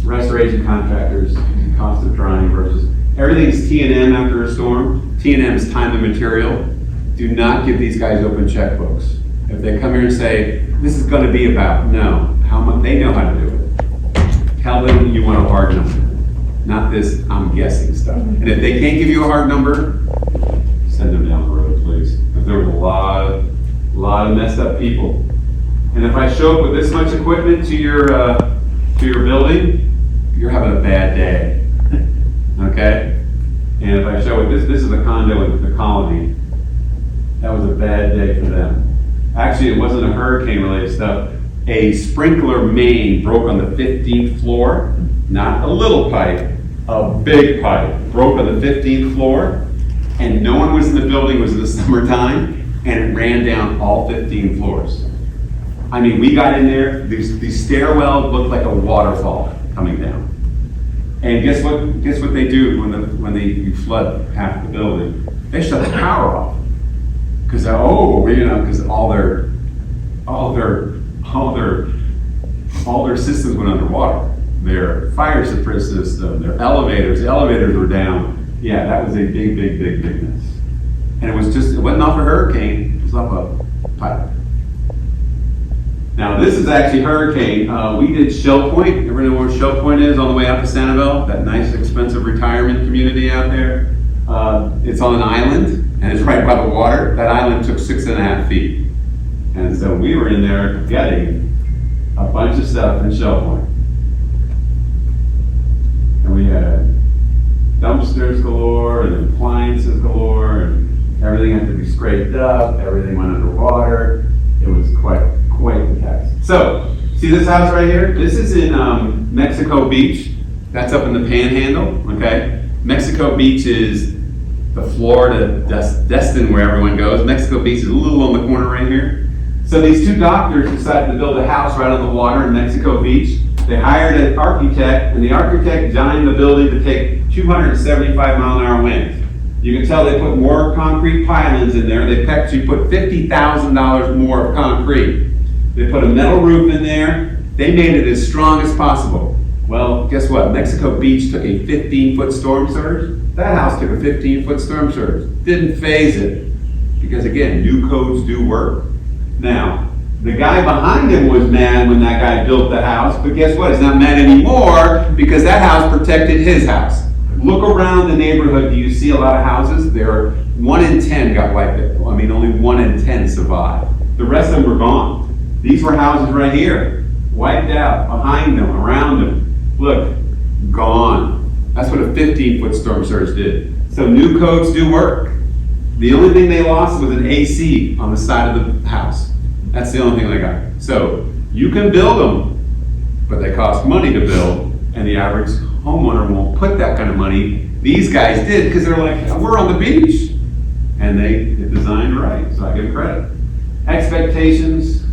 Restoration contractors, cost of drying versus everything's T&M after a storm. T&M is time and material. Do not give these guys open checkbooks. If they come here and say, this is going to be about, no, how much, they know how to do it. Tell them you want a hard number, not this I'm guessing stuff. And if they can't give you a hard number, send them down the road, please. Because there was a lot of messed up people. And if I show up with this much equipment to your building, you're having a bad day. Okay? And if I show it, this is a condo in the colony. That was a bad day for them. Actually, it wasn't a hurricane-related stuff. A sprinkler main broke on the 15th floor. Not a little pipe, a big pipe. Broke on the 15th floor, and no one was in the building. It was in the summertime, and it ran down all 15 floors. I mean, we got in there, these stairwells looked like a waterfall coming down. And guess what they do when you flood half the building? They shut the power off. Because all their systems went underwater. Their fire suppression system, their elevators, the elevators were down. Yeah, that was a big mess. And it wasn't off a hurricane, it was off a pipe. Now this is actually hurricane. We did Shell Point. Everyone know where Shell Point is on the way out to Sanibel? That nice expensive retirement community out there. It's on an island. And it's right by the water. That island took 6.5 feet. And so we were in there getting a bunch of stuff in Shell Point. And and we had dumpsters galore and appliances galore, and everything had to be scraped up, everything went underwater. It was quite the task. So, see this house right here? This is in Mexico Beach. That's up in the Panhandle, okay? Mexico Beach is the Florida Destin where everyone goes. Mexico Beach is a little on the corner right here. So these two doctors decided to build a house right on the water in Mexico Beach. They hired an architect, and the architect designed the building to take 275 mile an hour winds. You can tell they put more concrete pilings in there. They actually put $50,000 more of concrete. They put a metal roof in there. They made it as strong as possible. Well, guess what? Mexico Beach took a 15-foot storm surge. That house took a 15-foot storm surge. Didn't phase it. Because again, new codes do work. Now, the guy behind him was mad when that guy built the house, but guess what? He's not mad anymore because that house protected his house. Look around the neighborhood. Do you see a lot of houses? There are 1 in 10 got wiped out. I mean, only 1 in 10 survived. The rest of them were gone. These were houses right here, wiped out, behind them, around them. Look, gone. That's what a 15-foot storm surge did. So new codes do work. The only thing they lost was an AC on the side of the house. That's the only thing they got. So you can build them, but they cost money to build, and the average homeowner won't put that kind of money. These guys did because they're like, we're on the beach. And they designed right, so I give them credit. Expectations.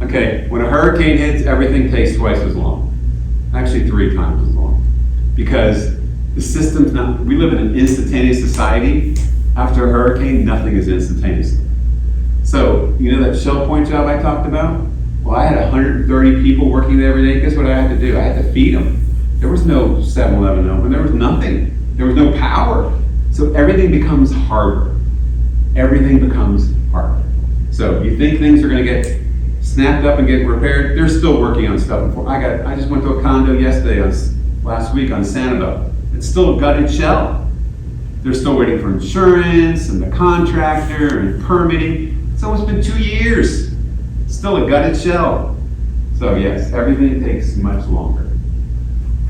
Okay, when a hurricane hits, everything takes twice as long. Actually 3 times as long. Because the system's not, we live in an instantaneous society. After a hurricane, nothing is instantaneous. So, you know that Shell Point job I talked about? Well, I had 130 people working there every day. Guess what I had to do? I had to feed them. There was no 7-Eleven open. There was nothing. There was no power. So everything becomes harder. Everything becomes harder. So you think things are going to get snapped up and get repaired? They're still working on stuff. I just went to a condo last week on Sanibel. It's still a gutted shell. They're still waiting for insurance and the contractor and permitting. It's almost been 2 years. Still a gutted shell. So yes, everything takes much longer.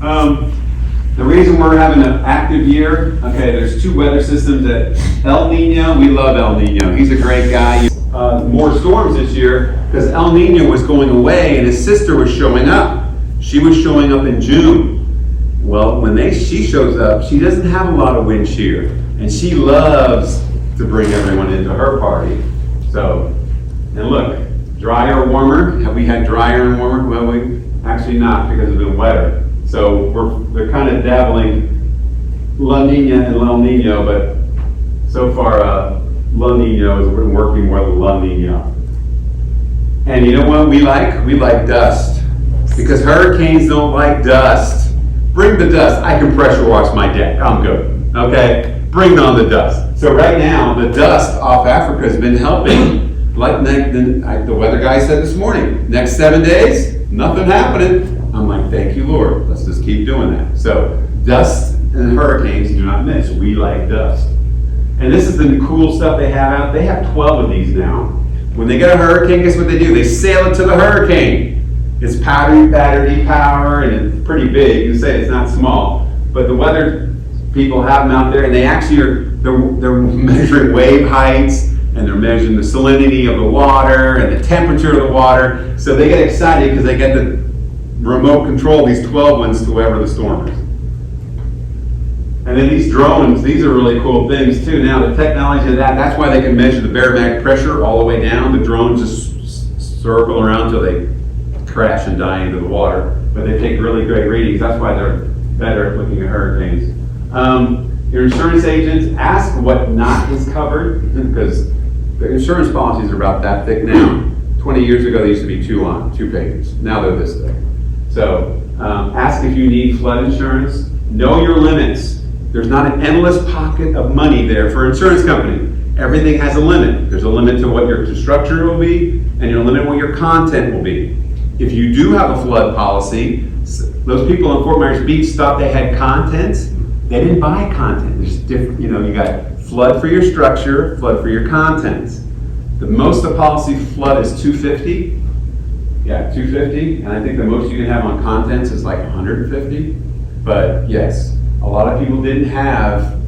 The reason we're having an active year, okay, there's 2 weather systems at El Nino. We love El Nino. He's a great guy. More storms this year because El Nino was going away and his sister was showing up. She was showing up in June. Well, when she shows up, she doesn't have a lot of wind shear, and she loves to bring everyone into her party. So, and look, drier, warmer. Have we had drier and warmer? Well, we actually not because it's been wetter. So they're kind of dabbling La Nina and El Nino, but so far La Nina has been working more than La Nina. And you know what we like? We like dust because hurricanes don't like dust. Bring the dust. I can pressure wash my deck. I'm good. Okay? Bring on the dust. So right now, the dust off Africa has been helping. Like the weather guy said this morning, next 7 days, nothing happening. I'm like, thank you, Lord. Let's just keep doing that. So dust and hurricanes do not mix. We like dust. And this is the cool stuff they have out. They have 12 of these now. When they get a hurricane, guess what they do? They sail it to the hurricane. It's powdery, battery power, and it's pretty big. You say it's not small, but the weather people have them out there, and they actually they're measuring wave heights, and they're measuring the salinity of the water and the temperature of the water. So they get excited because they get to remote control these 12 ones to wherever the storm is. And then these drones, these are really cool things too. Now the technology of that's why they can measure the barometric pressure all the way down. The drones just circle around until they crash and die into the water, but they take really great readings. That's why they're better at looking at hurricanes. Your insurance agents, ask what not is covered, because the insurance policies are about that thick now. 20 years ago, they used to be 2 pages. Now they're this thick. So ask if you need flood insurance. Know your limits. There's not an endless pocket of money there for an insurance company. Everything has a limit. There's a limit to what your structure will be, and there's a limit to what your content will be. If you do have a flood policy, those people in Fort Myers Beach thought they had content. They didn't buy content. There's different, you got flood for your structure, flood for your contents. The most the policy flood is $250. Yeah, $250. And I think the most you can have on contents is like $150. But yes, a lot of people didn't have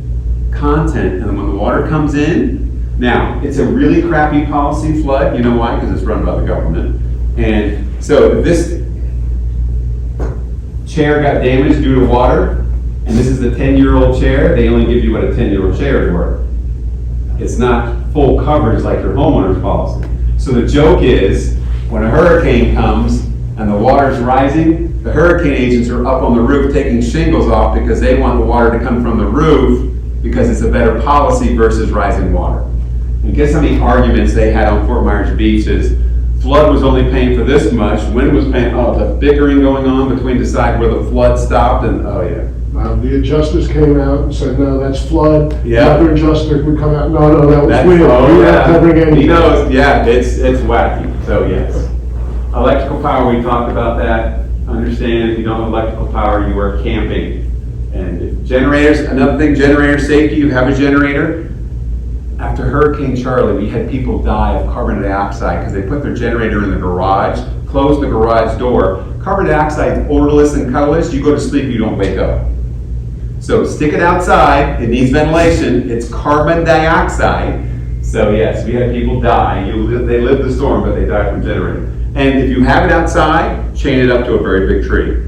content, and when the water comes in, now, it's a really crappy policy flood, you know why? Because it's run by the government. And so if this chair got damaged due to water, and this is a 10-year-old chair, they only give you what a 10-year-old chair is worth. It's not full coverage like your homeowner's policy. So the joke is, when a hurricane comes and the water's rising, the hurricane agents are up on the roof taking shingles off because they want the water to come from the roof because it's a better policy versus rising water. And guess how many arguments they had on Fort Myers Beach is, flood was only paying for this much, wind was paying, the bickering going on between deciding where the flood stopped and, The adjusters came out and said, no, that's flood. Yeah. Another adjuster would come out, no, that was That's, wind. We're not covering He anything. knows, it's wacky, so yes. Electrical power, we talked about that. Understand, if you don't have electrical power, you are camping. And if generators, another thing, generator safety, you have a generator. After Hurricane Charlie, we had people die of carbon dioxide because they put their generator in the garage, closed the garage door. Carbon dioxide is odorless and colorless. You go to sleep, you don't wake up. So stick it outside, it needs ventilation, it's carbon dioxide. So yes, we had people die. They lived the storm, but they died from generator. And if you have it outside, chain it up to a very big tree.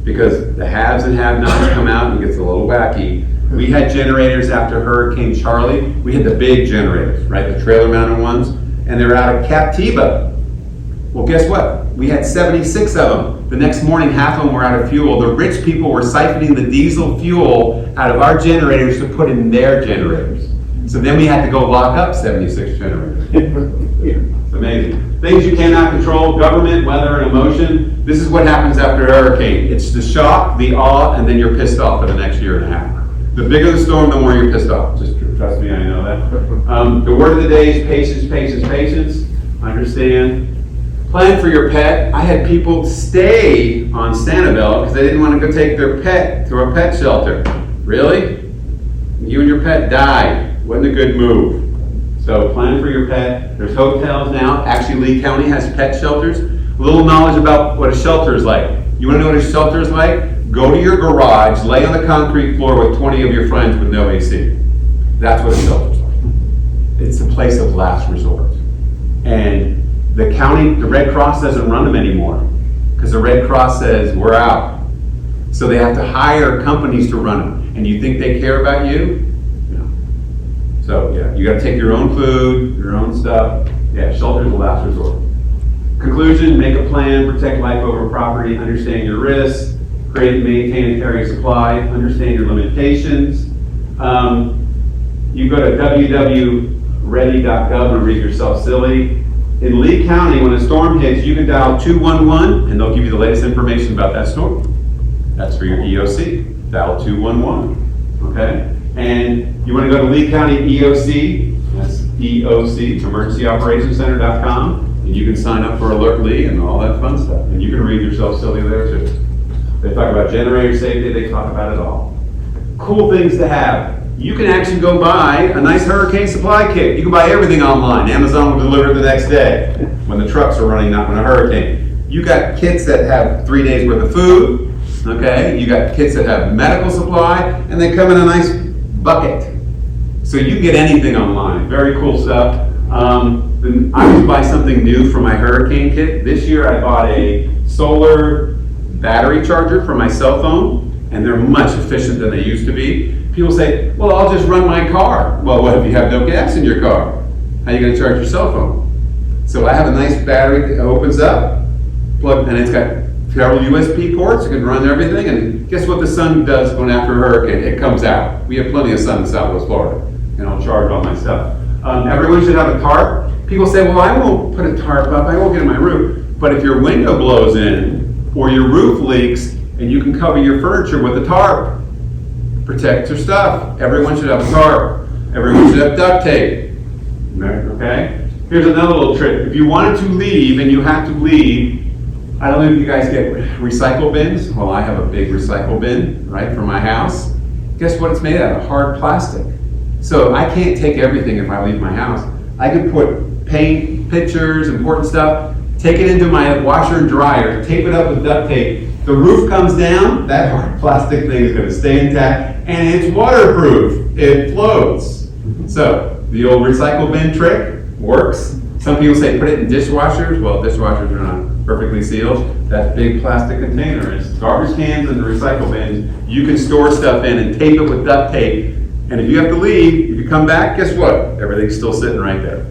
Because the haves and have-nots come out and it gets a little wacky. We had generators after Hurricane Charlie. We had the big generators, right? The trailer mounted ones. And they're out of Captiva. Well, guess what? We had 76 of them. The next morning, half of them were out of fuel. The rich people were siphoning the diesel fuel out of our generators to put in their generators. So then we had to go lock up 76 generators. It's amazing. Things you cannot control, government, weather, and emotion. This is what happens after a hurricane. It's the shock, the awe, and then you're pissed off for the next year and a half. The bigger the storm, the more you're pissed off. Just trust me, I know that. The word of the day is patience, patience, patience. Understand. Plan for your pet. I had people stay on Sanibel because they didn't want to go take their pet to a pet shelter. Really? You and your pet died. Wasn't a good move. So plan for your pet. There's hotels now. Actually, Lee County has pet shelters. A little knowledge about what a shelter is like. You want to know what a shelter is like? Go to your garage, lay on the concrete floor with 20 of your friends with no AC. That's what a shelter is like. It's a place of last resort. And the county, the Red Cross doesn't run them anymore because the Red Cross says, we're out. So they have to hire companies to run them. And you think they care about you? No. So yeah, you gotta take your own food, your own stuff. Yeah, shelter's the last resort. Conclusion, make a plan, protect life over property, understand your risks, create, maintain, and carry supply, understand your limitations. You go to www.ready.gov and read yourself silly. In Lee County, when a storm hits, you can dial 211 and they'll give you the latest information about that storm. That's for your EOC. Dial 211. Okay? And you want to go to Lee County EOC, that's EOC, emergencyoperationcenter.com, and you can sign up for Alert Lee and all that fun stuff. And you can read yourself silly there too. They talk about generator safety, they talk about it all. Cool things to have. You can actually go buy a nice hurricane supply kit. You can buy everything online. Amazon will deliver it the next day when the trucks are running, not when a hurricane. You got kits that have 3 days worth of food, okay? You got kits that have medical supply, and they come in a nice bucket. So you can get anything online. Very cool stuff. I would buy something new for my hurricane kit. This year I bought a solar battery charger for my cell phone, and they're much efficient than they used to be. People say, well, I'll just run my car. Well, what if you have no gas in your car? How are you going to charge your cell phone? So I have a nice battery that opens up, and it's got several USB ports. You can run everything, and guess what the sun does going after a hurricane? It comes out. We have plenty of sun in Southwest Florida, and I'll charge all my stuff. Everyone should have a tarp. People say, well, I won't put a tarp up. I won't get in my roof. But if your window blows in, or your roof leaks, and you can cover your furniture with a tarp, protect your stuff. Everyone should have a tarp. Everyone should have duct tape. Okay? Here's another little trick. If you wanted to leave and you have to leave, I don't know if you guys get recycle bins. Well, I have a big recycle bin, right, for my house. Guess what it's made out of? Hard plastic. So I can't take everything if I leave my house. I can put paint, pictures, important stuff. take it into my washer and dryer, tape it up with duct tape. The roof comes down, that hard plastic thing is gonna stay intact, and it's waterproof, it floats. So, the old recycle bin trick works. Some people say put it in dishwashers. Well, dishwashers are not perfectly sealed. That big plastic container is garbage cans and the recycle bins. You can store stuff in and tape it with duct tape. And if you have to leave, if you come back, guess what? Everything's still sitting right there.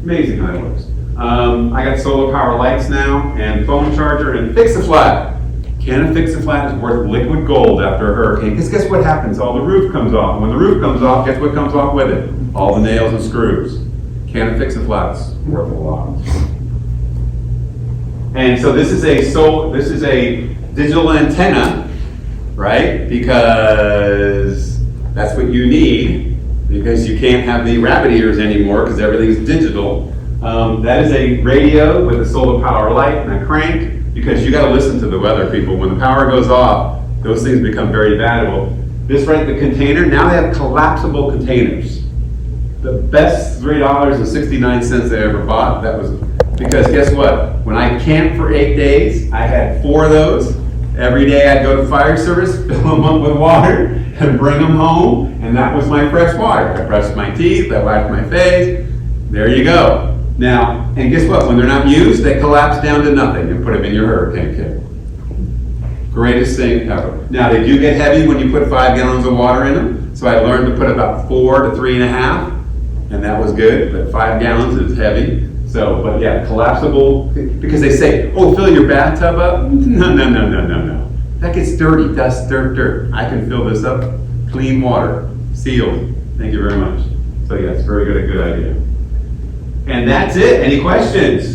Amazing how that works. I got solar power lights now and phone charger and Fix-A-Flat. Can a Fix-A-Flat is worth liquid gold after a hurricane. Because guess what happens? All the roof comes off. When the roof comes off, guess what comes off with it? All the nails and screws. Can a Fix-A-Flat's worth a lot. And so this is a digital antenna, right? Because that's what you need, because you can't have the rabbit ears anymore because everything's digital. That is a radio with a solar power light and a crank, because you got to listen to the weather, people. When the power goes off, those things become very valuable. This right, the container, now they have collapsible containers. The best $3.69 I ever bought. That was because guess what? When I camped for 8 days, I had 4 of those. Every day I'd go to fire service, fill them up with water, and bring them home, and that was my fresh water. I brushed my teeth, I wiped my face. There you go. Now, and guess what? When they're not used, they collapse down to nothing and put them in your hurricane kit. Greatest thing ever. Now, they do get heavy when you put 5 gallons of water in them, so I learned to put about 4 to 3.5. And that was good, but 5 gallons is heavy. So, but yeah, collapsible, because they say, oh, fill your bathtub up. No. That gets dirty, dust, dirt. I can fill this up, clean water, sealed. Thank you very much. So yeah, it's very good, a good idea. And that's it. Any questions?